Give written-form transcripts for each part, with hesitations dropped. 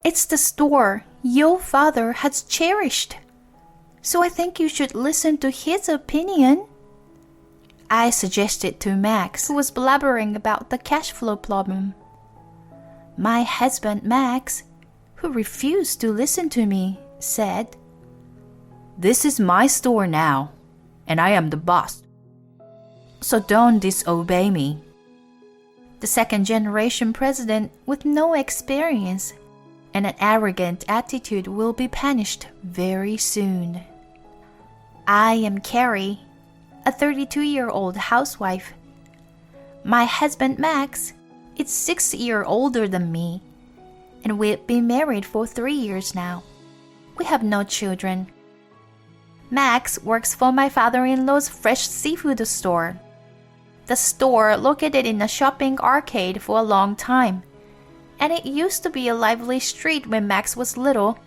It's the store your father has cherished. So I think you should listen to his opinion. I suggested to Max, who was blabbering about the cash flow problem. My husband Max, who refused to listen to me, said, "This is my store now, and I am the boss. So don't disobey me." The second-generation president with no experience and an arrogant attitude will be punished very soon. I am Carrie, a 32-year-old housewife. My husband Max is 6 years older than me, and we've been married for 3 years now. We have no children. Max works for my father-in-law's fresh seafood store. The store located in a shopping arcade for a long time, and it used to be a lively street when Max was little.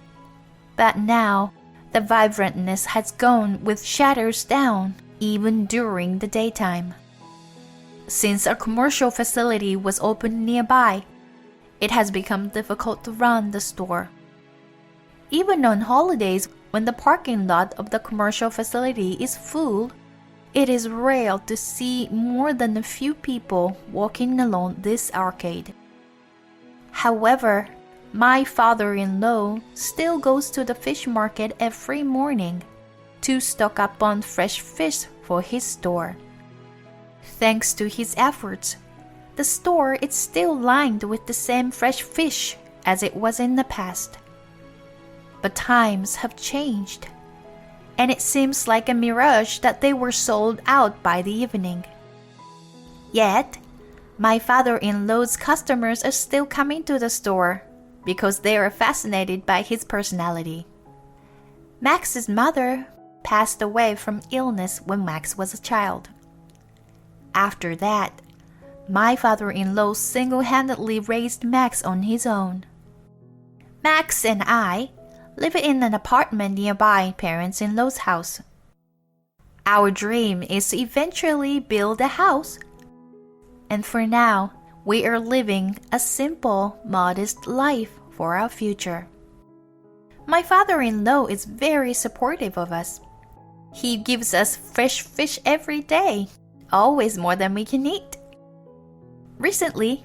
But now, the vibrantness has gone with shutters down, even during the daytime. Since a commercial facility was opened nearby, it has become difficult to run the store. Even on holidays, when the parking lot of the commercial facility is full, it is rare to see more than a few people walking along this arcade. However, my father-in-law still goes to the fish market every morning to stock up on fresh fish for his store. Thanks to his efforts, the store is still lined with the same fresh fish as it was in the past. But times have changed, and it seems like a mirage that they were sold out by the evening. Yet, my father-in-law's customers are still coming to the store because they are fascinated by his personality. Max's mother passed away from illness when Max was a child. After that, my father-in-law single-handedly raised Max on his own. Max and I live in an apartment nearby parents-in-law's house. Our dream is to eventually build a house, and for now, we are living a simple, modest life for our future. My father-in-law is very supportive of us. He gives us fresh fish every day, always more than we can eat. Recently,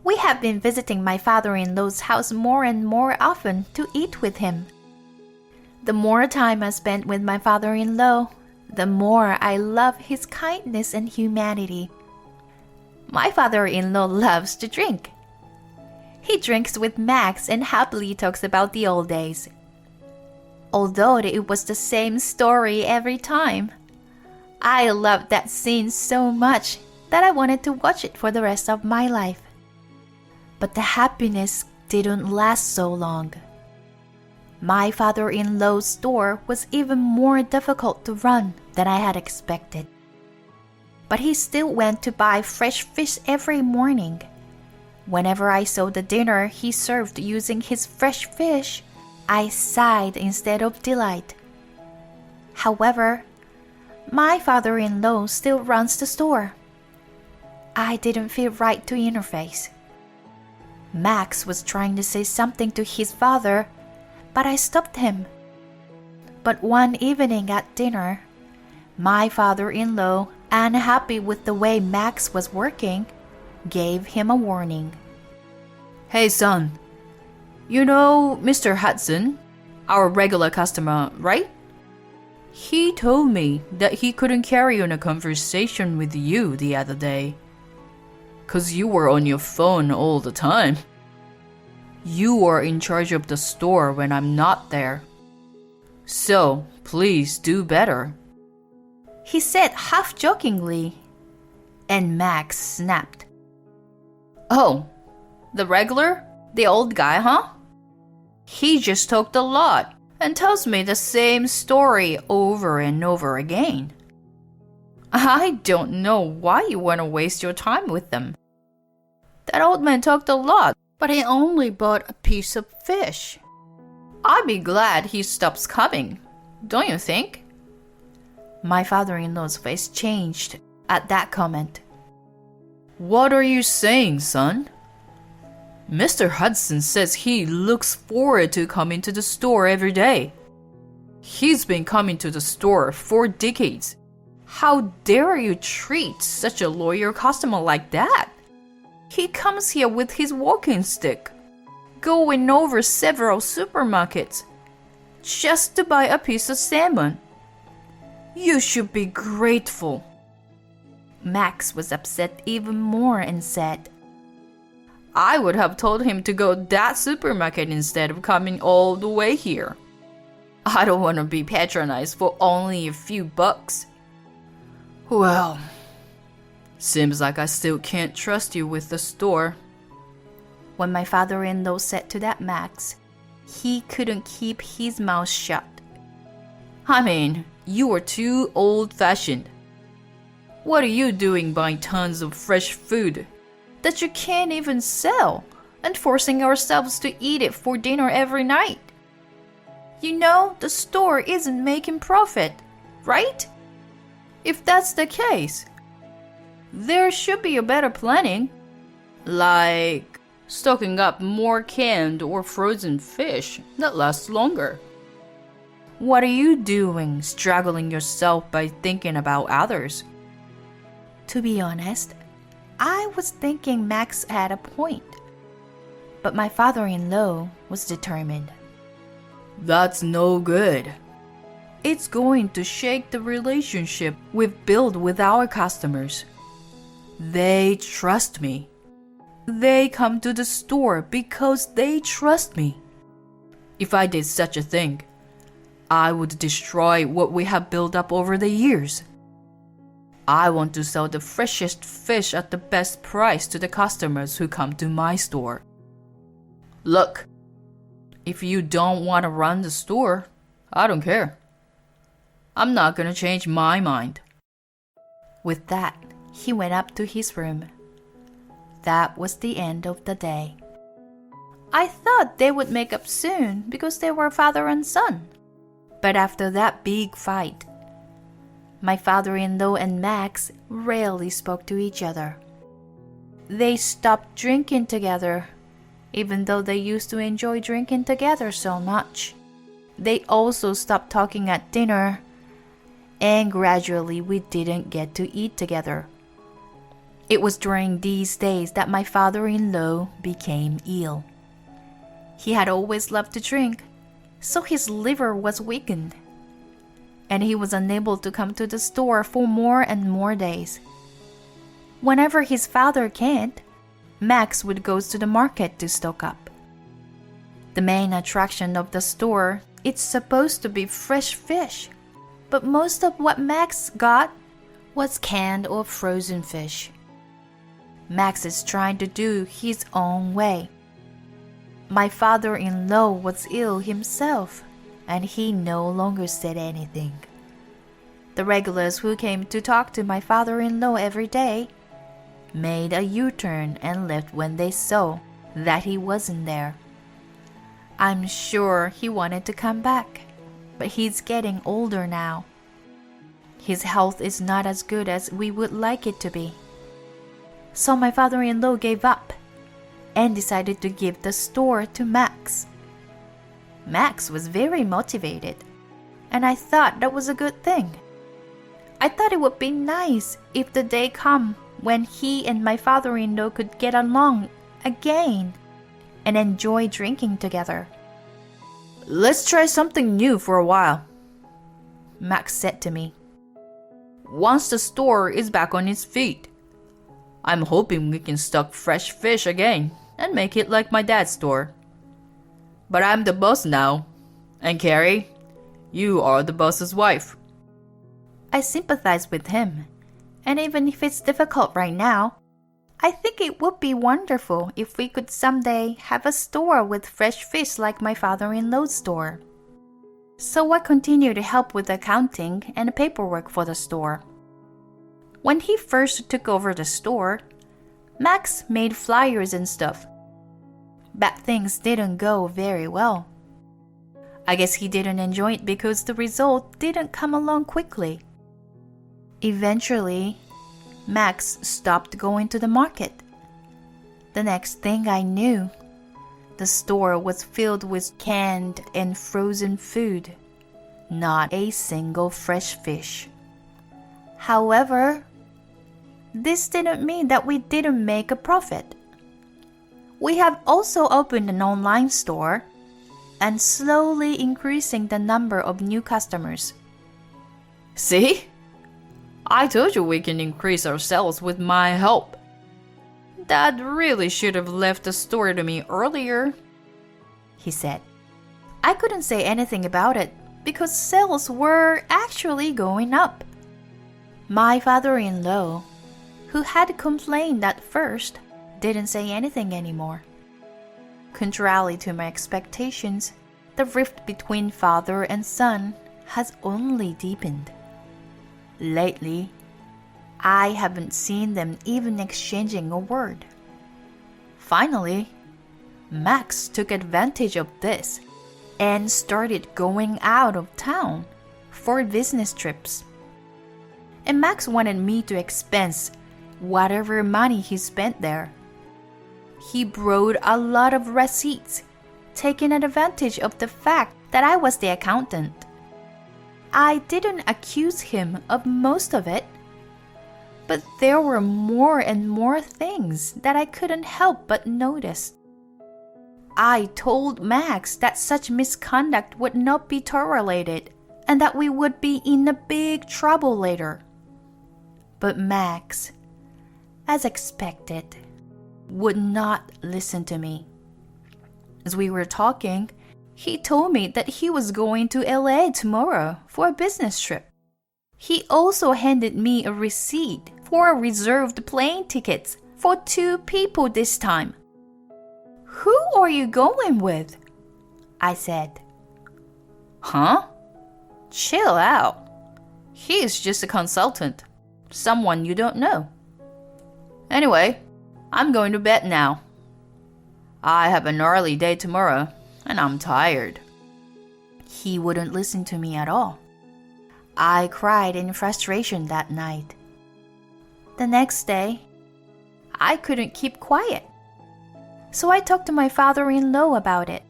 we have been visiting my father-in-law's house more and more often to eat with him. The more time I spend with my father-in-law, the more I love his kindness and humanity. My father-in-law loves to drink. He drinks with Max and happily talks about the old days. Although it was the same story every time, I loved that scene so much that I wanted to watch it for the rest of my life. But the happiness didn't last so long. My father-in-law's store was even more difficult to run than I had expected. But he still went to buy fresh fish every morning. Whenever I saw the dinner he served using his fresh fish, I sighed instead of delight. However, my father-in-law still runs the store. I didn't feel right to interface. Max was trying to say something to his father, but I stopped him. But one evening at dinner, my father-in-law, unhappy with the way Max was working, gave him a warning. "Hey son, you know Mr. Hudson, our regular customer, right? He told me that he couldn't carry on a conversation with you the other day, 'cause you were on your phone all the time. You are in charge of the store when I'm not there. So please do better," he said half-jokingly, and Max snapped. "Oh, the regular? The old guy, huh? He just talked a lot and tells me the same story over and over again. I don't know why you want to waste your time with them. That old man talked a lot, but he only bought a piece of fish. I'd be glad he stops coming, don't you think?" My father-in-law's face changed at that comment. "What are you saying, son?" Mr. Hudson says he looks forward to coming to the store every day. He's been coming to the store for decades. How dare you treat such a loyal customer like that? He comes here with his walking stick, going over several supermarkets, just to buy a piece of salmon. You should be grateful. Max was upset even more and said, I would have told him to go to that supermarket instead of coming all the way here. I don't want to be patronized for only a few bucks. Well, seems like I still can't trust you with the store. When my father-in-law said to that Max, he couldn't keep his mouth shut. I mean, you are too old-fashioned. What are you doing buying tons of fresh food that you can't even sell and forcing ourselves to eat it for dinner every night? You know, the store isn't making profit, right? If that's the case, there should be a better planning, like stocking up more canned or frozen fish that lasts longer. What are you doing, struggling yourself by thinking about others? To be honest, I was thinking Max had a point, but my father-in-law was determined. That's no good. It's going to shake the relationship we've built with our customers. They trust me. They come to the store because they trust me. If I did such a thing, I would destroy what we have built up over the years. I want to sell the freshest fish at the best price to the customers who come to my store. Look, if you don't want to run the store, I don't care. I'm not going to change my mind. With that, he went up to his room. That was the end of the day. I thought they would make up soon because they were father and son. But after that big fight, my father-in-law and Max rarely spoke to each other. They stopped drinking together, even though they used to enjoy drinking together so much. They also stopped talking at dinner, and gradually we didn't get to eat together. It was during these days that my father-in-law became ill. He had always loved to drink, so his liver was weakened, and he was unable to come to the store for more and more days. Whenever his father can't, Max would go to the market to stock up. The main attraction of the store, it's supposed to be fresh fish, but most of what Max got was canned or frozen fish. Max is trying to do his own way. My father-in-law was ill himself, and he no longer said anything. The regulars who came to talk to my father-in-law every day made a U-turn and left when they saw that he wasn't there. I'm sure he wanted to come back, but he's getting older now. His health is not as good as we would like it to be. So my father-in-law gave up and decided to give the store to Max. Max was very motivated, and I thought that was a good thing. I thought it would be nice if the day come when he and my father-in-law could get along again and enjoy drinking together. Let's try something new for a while, Max said to me. Once the store is back on its feet, I'm hoping we can stock fresh fish again and make it like my dad's store. But I'm the boss now, and Carrie, you are the boss's wife. I sympathize with him, and even if it's difficult right now, I think it would be wonderful if we could someday have a store with fresh fish like my father-in-law's store. So I continued to help with accounting and paperwork for the store. When he first took over the store, Max made flyers and stuff. But things didn't go very well. I guess he didn't enjoy it because the result didn't come along quickly. Eventually, Max stopped going to the market. The next thing I knew, The store was filled with canned and frozen food, not a single fresh fish. However, this didn't mean that we didn't make a profit. We have also opened an online store and slowly increasing the number of new customers. See? I told you we can increase our sales with my help. Dad really should have left the store to me earlier, he said. I couldn't say anything about it because sales were actually going up. My father-in-law, who had complained at first, didn't say anything anymore. Contrary to my expectations, the rift between father and son has only deepened. Lately, I haven't seen them even exchanging a word. Finally, Max took advantage of this and started going out of town for business trips. And Max wanted me to expense whatever money he spent there. He brought a lot of receipts, taking advantage of the fact that I was the accountant. I didn't accuse him of most of it, but there were more and more things that I couldn't help but notice. I told Max that such misconduct would not be tolerated and that we would be in a big trouble later. But Max, as expected, would not listen to me. As we were talking, he told me that he was going to LA tomorrow for a business trip. He also handed me a receipt for reserved plane tickets for 2 people this time. Who are you going with? I said. Huh? Chill out. He is just a consultant, someone you don't know. Anyway, I'm going to bed now. I have an early day tomorrow, and I'm tired. He wouldn't listen to me at all. I cried in frustration that night. The next day, I couldn't keep quiet. So I talked to my father-in-law about it.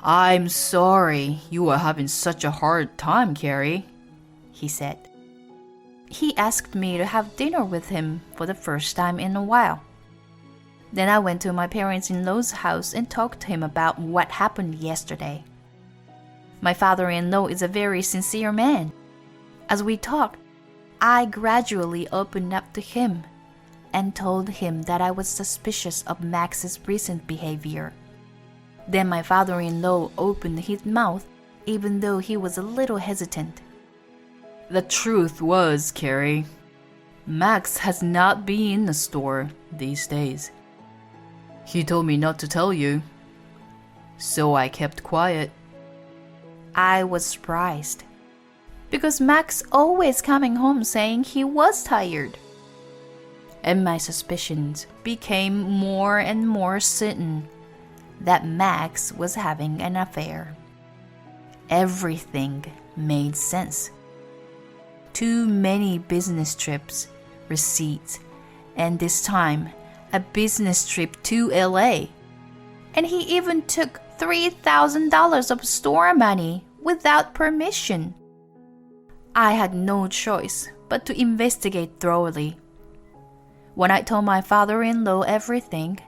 I'm sorry you are having such a hard time, Carrie, he said. He asked me to have dinner with him for the first time in a while. Then I went to my parents-in-law's house and talked to him about what happened yesterday. My father-in-law is a very sincere man. As we talked, I gradually opened up to him and told him that I was suspicious of Max's recent behavior. Then my father-in-law opened his mouth, even though he was a little hesitant. The truth was, Carrie, Max has not been in the store these days. He told me not to tell you, so I kept quiet. I was surprised, because Max always coming home saying he was tired. And my suspicions became more and more certain that Max was having an affair. Everything made sense. Too many business trips, receipts, and this time, a business trip to LA. And he even took $3,000 of store money without permission. I had no choice but to investigate thoroughly. When I told my father-in-law everything,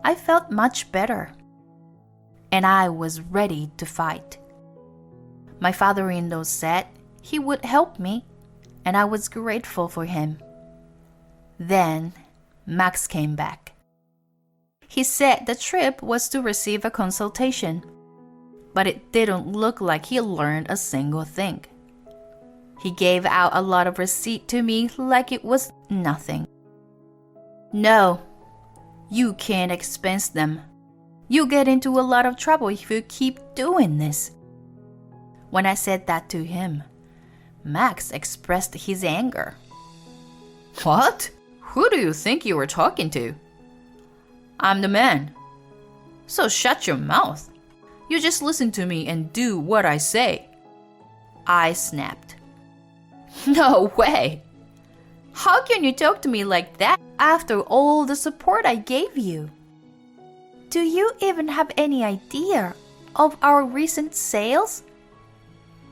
I felt much better. And I was ready to fight. My father-in-law said he would help me, and I was grateful for him. Then, Max came back. He said the trip was to receive a consultation, but it didn't look like he learned a single thing. He gave out a lot of receipt to me like it was nothing. No, you can't expense them. You'll get into a lot of trouble if you keep doing this. When I said that to him, Max expressed his anger. What? Who do you think you were talking to? I'm the man. So shut your mouth. You just listen to me and do what I say. I snapped. No way. How can you talk to me like that after all the support I gave you? Do you even have any idea of our recent sales?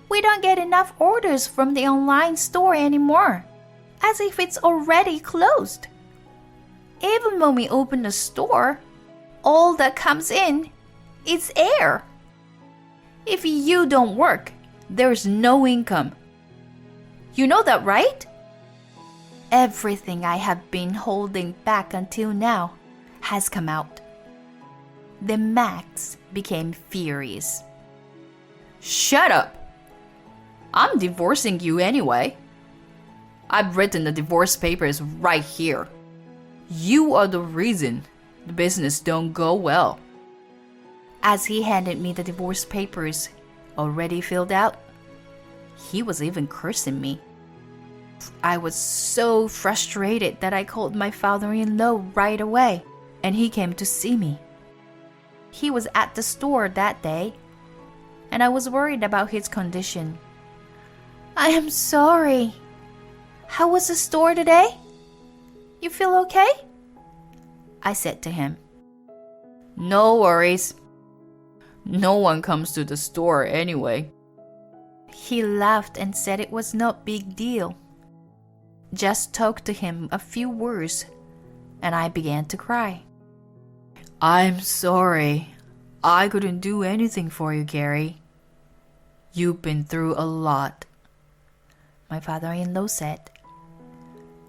We don't get enough orders from the online store anymore, as if it's already closed. Even when we open the store, all that comes in is air. If you don't work, there's no income. You know that, right? Everything I have been holding back until now has come out. Then Max became furious. Shut up! I'm divorcing you anyway. I've written the divorce papers right here. You are the reason the business don't go well. As he handed me the divorce papers, already filled out, he was even cursing me. I was so frustrated that I called my father-in-law right away, and he came to see me. He was at the store that day, and I was worried about his condition. I am sorry. How was the store today? You feel okay? I said to him. No worries. No one comes to the store anyway. He laughed and said it was no big deal. Just talked to him a few words, and I began to cry. I'm sorry. I couldn't do anything for you, Gary. You've been through a lot. My father-in-law said.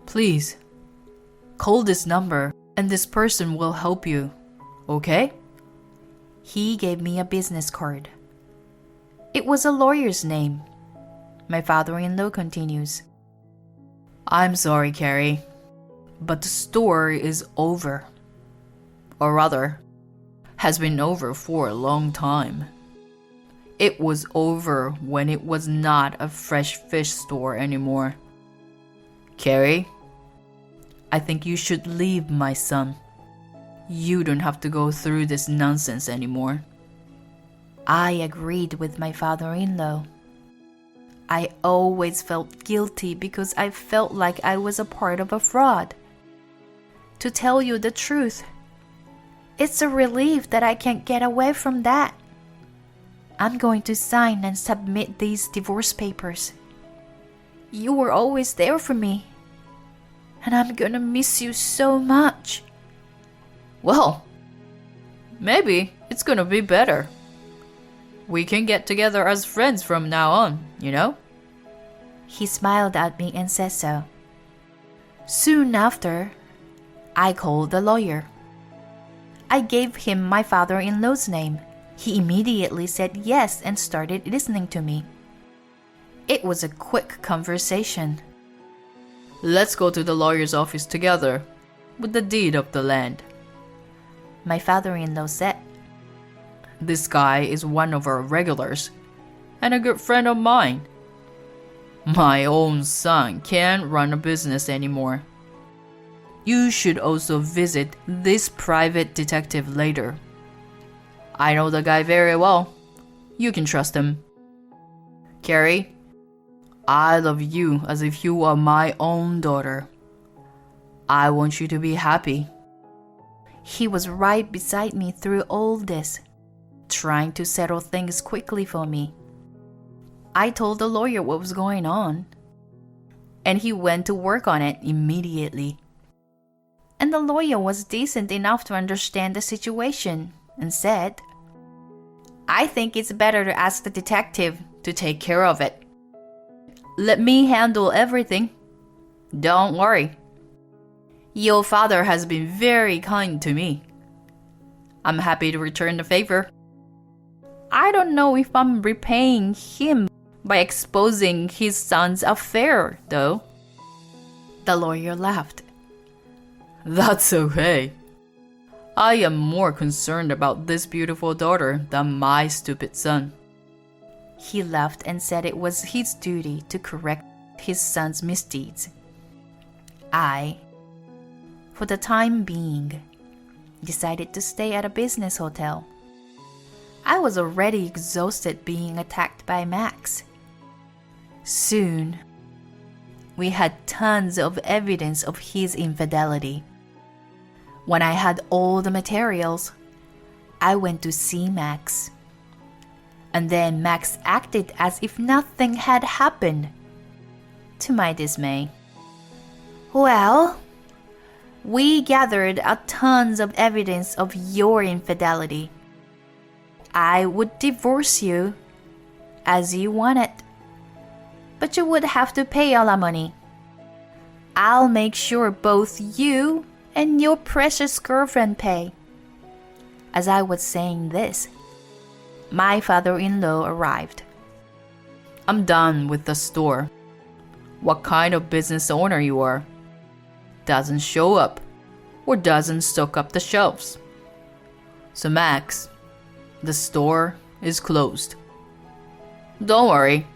Please, call this number and this person will help you, okay? He gave me a business card. It was a lawyer's name. My father-in-law continues. I'm sorry, Carrie, but the store is over. Or rather, has been over for a long time. It was over when it was not a fresh fish store anymore. Carrie, I think you should leave, my son. You don't have to go through this nonsense anymore. I agreed with my father-in-law. I always felt guilty because I felt like I was a part of a fraud. To tell you the truth, it's a relief that I can get away from that. I'm going to sign and submit these divorce papers. You were always there for me, and I'm gonna miss you so much. Well, maybe it's gonna be better. We can get together as friends from now on, you know? He smiled at me and said so. Soon after, I called the lawyer. I gave him my father-in-law's name. He immediately said yes and started listening to me. It was a quick conversation. Let's go to the lawyer's office together with the deed of the land. My father-in-law said. This guy is one of our regulars and a good friend of mine. My own son can't run a business anymore. You should also visit this private detective later. I know the guy very well. You can trust him. Carrie, I love you as if you are my own daughter. I want you to be happy. He was right beside me through all this, trying to settle things quickly for me. I told the lawyer what was going on, and he went to work on it immediately. And the lawyer was decent enough to understand the situation and said, I think it's better to ask the detective to take care of it. Let me handle everything. Don't worry. Your father has been very kind to me. I'm happy to return the favor. I don't know if I'm repaying him by exposing his son's affair, though. The lawyer laughed. That's okay. I am more concerned about this beautiful daughter than my stupid son. He laughed and said it was his duty to correct his son's misdeeds. I, for the time being, decided to stay at a business hotel. I was already exhausted being attacked by Max. Soon, we had tons of evidence of his infidelity. When I had all the materials, I went to see Max. And then Max acted as if nothing had happened, to my dismay. Well, we gathered a tons of evidence of your infidelity. I would divorce you as you wanted, but you would have to pay alimony. I'll make sure both you and your precious girlfriend pay. As I was saying this, my father-in-law arrived. I'm done with the store. What kind of business owner you are? Doesn't show up or doesn't stock up the shelves. So Max, the store is closed. Don't worry,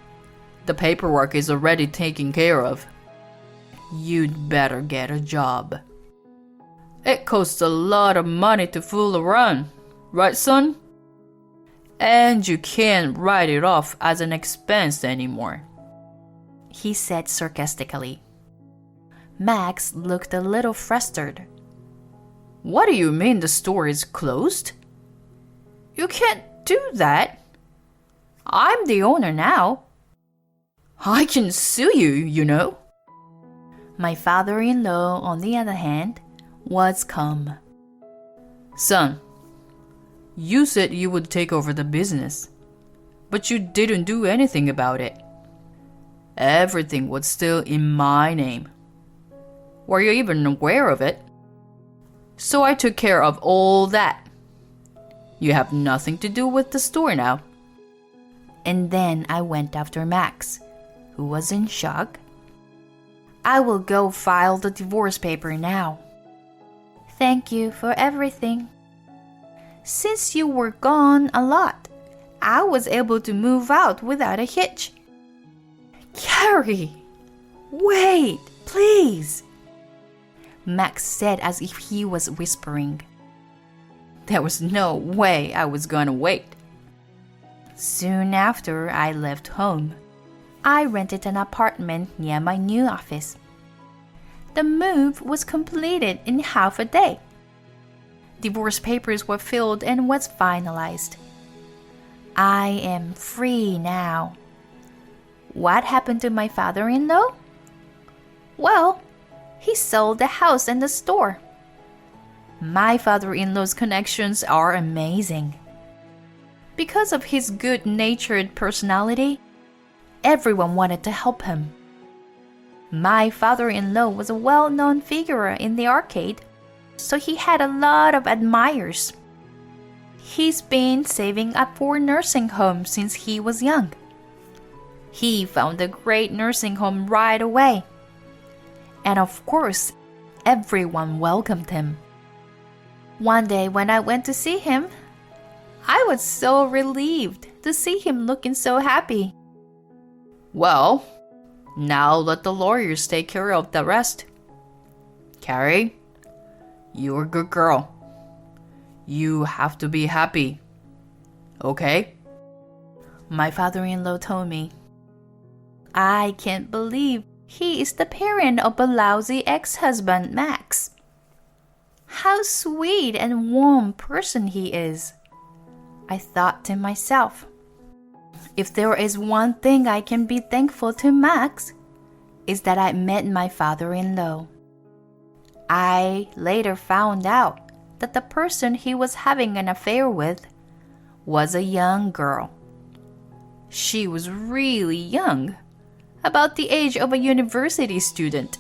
the paperwork is already taken care of. You'd better get a job. It costs a lot of money to fool around, right, son? And you can't write it off as an expense anymore, he said sarcastically. Max looked a little frustrated. What do you mean the store is closed? You can't do that. I'm the owner now. I can sue you, you know. My father-in-law, on the other hand, was calm. Son, you said you would take over the business, but you didn't do anything about it. Everything was still in my name. Were you even aware of it? So I took care of all that. You have nothing to do with the store now. And then I went after Max, who was in shock. I will go file the divorce paper now. Thank you for everything. Since you were gone a lot, I was able to move out without a hitch. Carrie, wait, please, Max said as if he was whispering. There was no way I was gonna wait. Soon after I left home, I rented an apartment near my new office. The move was completed in half a day. Divorce papers were filled and was finalized. I am free now. What happened to my father-in-law? Well, he sold the house and the store. My father-in-law's connections are amazing. Because of his good-natured personality, everyone wanted to help him. My father-in-law was a well-known figure in the arcade, so he had a lot of admirers. He's been saving up for nursing homes since he was young. He found a great nursing home right away. And of course, everyone welcomed him. One day when I went to see him, I was so relieved to see him looking so happy. Well, now let the lawyers take care of the rest. Carrie, you're a good girl. You have to be happy. Okay? My father-in-law told me. I can't believe he is the parent of a lousy ex-husband, Max. How sweet and warm person he is. I thought to myself, if there is one thing I can be thankful to Max, is that I met my father-in-law. I later found out that the person he was having an affair with was a young girl. She was really young, about the age of a university student.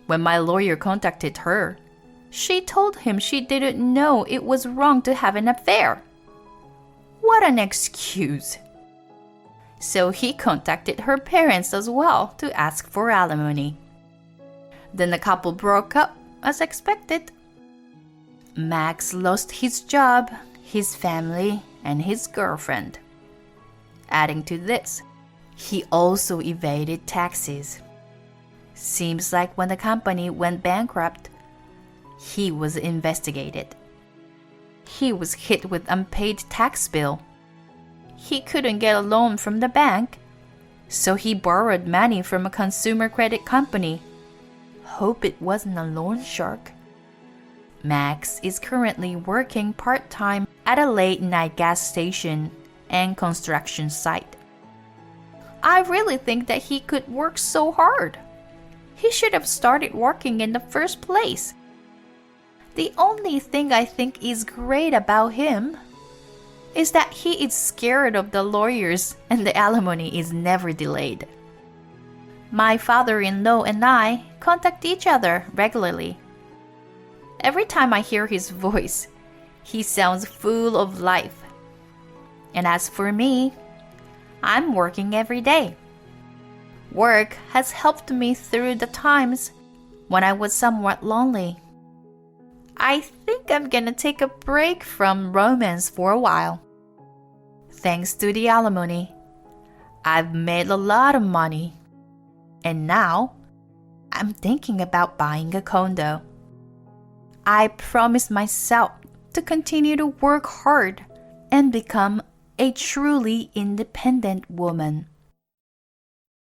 When my lawyer contacted her, she told him she didn't know it was wrong to have an affair. What an excuse! So he contacted her parents as well to ask for alimony. Then the couple broke up as expected. Max lost his job, his family, and his girlfriend. Adding to this, he also evaded taxes. Seems like when the company went bankrupt, he was investigated. He was hit with unpaid tax bill. He couldn't get a loan from the bank, so he borrowed money from a consumer credit company. Hope it wasn't a loan shark. Max is currently working part-time at a late-night gas station and construction site. I really think that he could work so hard. He should have started working in the first place. The only thing I think is great about him is that he is scared of the lawyers and the alimony is never delayed. My father-in-law and I contact each other regularly. Every time I hear his voice, he sounds full of life. And as for me, I'm working every day. Work has helped me through the times when I was somewhat lonely. I think I'm gonna take a break from romance for a while. Thanks to the alimony, I've made a lot of money. And now, I'm thinking about buying a condo. I promise myself to continue to work hard and become a truly independent woman.